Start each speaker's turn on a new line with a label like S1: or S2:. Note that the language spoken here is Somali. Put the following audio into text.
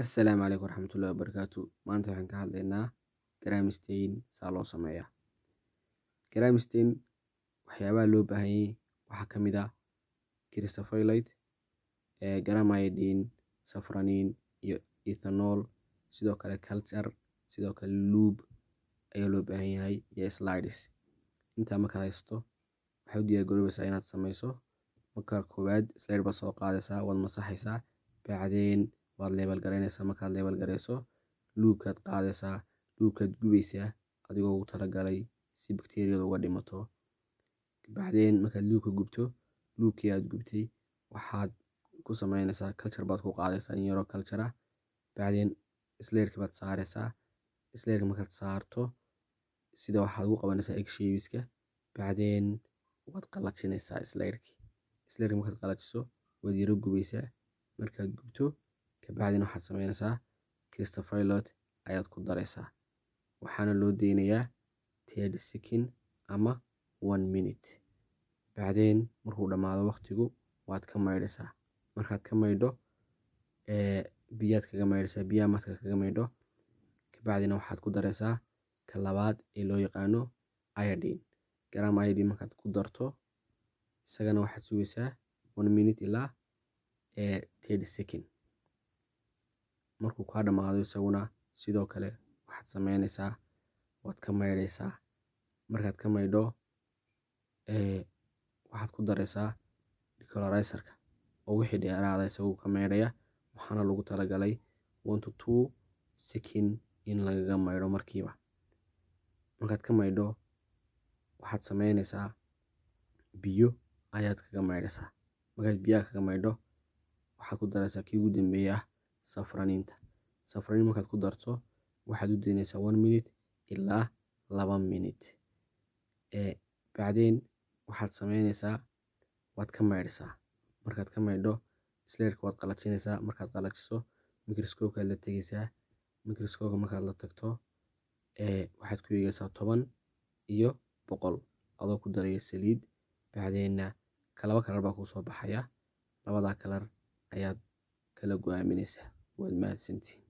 S1: Assalaamu calaykum waraxmatullaahi wabarakaatu. Maanta waxaan ka hadlaynaa gram stain saa loo sameeyaa. Gram stain waxyaabaha loo baahan yahay waxaa ka mid ah cristofolate, gram iodine, safranin iyo ethanol, sidoo kale culture, sidoo kale lube ayaa loo baahan yahay iyo slides. Intaa markaad haysato waxaad u diyaargaroobaysaa inaad sameyso. Marka koowaad slide baad soo qaadaysaa, waad masaxaysaa, bacdeen waad level garaynaysaa. Markaad level garayso lubekaad qaadaysaa, lubekaad gubaysaa adigoo ugu talagalay si bakteeriyada uga dhimato. Bacdeen markaad lubeka gubto, lubekii aad gubtay waxaad ku sameynaysaa culture baad ku qaadaysaa in yaroo culture ah. Bacdeen slide baad saaraysaa, slide markaad saarto sida waxaad ugu qabanaysaa egg shapes-ka. Bacdeen waad qalajinaysaa slide markaad qalajiso waad yara gubaysaa. Markaad gubto kabacdina waxaad sameynaysaa cristofolate ayaad ku daraysaa, waxaana loo deynayaa 30 seconds ama 1 minute. Bacdeen markuu dhamaado waqtigu waad ka maydhaysaa. Markaad ka maydho biyaad kaga maydhaysaa, biyaha markaad kaga maydho kabacdina waxaad ku daraysaa ka labaad ee loo yaqaano iodine. Gram iodine markaad ku darto isagana waxaad sugaysaa 1 minute ilaa 30 seconds. Markuu ka dhamaado isaguna sidoo kale waxaad sameynaysaa waad ka maydhaysaa. Markaad ka maydho waxaad ku daraysaa decolorizer-ka oo wixii dheeraada isagu ka maydhaya, waxaana lagu talagalay 1 to 2 seconds in lagaga maydho markiiba. Markaad ka maydho waxaad sameynaysaa biyo ayaad kaga maydhaysaa. Markaad biyaha kaga maydho waxaad ku daraysaa kii ugu dambeeyay ah safraninta. Safranin markaad ku darto waxaad u daynaysaa 1 minute ilaa 2 minute. Bacdeen waxaad sameynaysaa waad ka maydhaysaa. Markaad ka maydho slide waad qalajinaysaa. Markaad qalajiso microscope la tagaysaa. Microscope markaad la tagto waxaad ku eegaysaa 10 iyo 100 adoo ku daraya saliid. Bacdeenna laba kalar baa kuu soo baxaya, labadaa kalar ayaad kala go'aaminaysaa. Waad mahadsantihiin.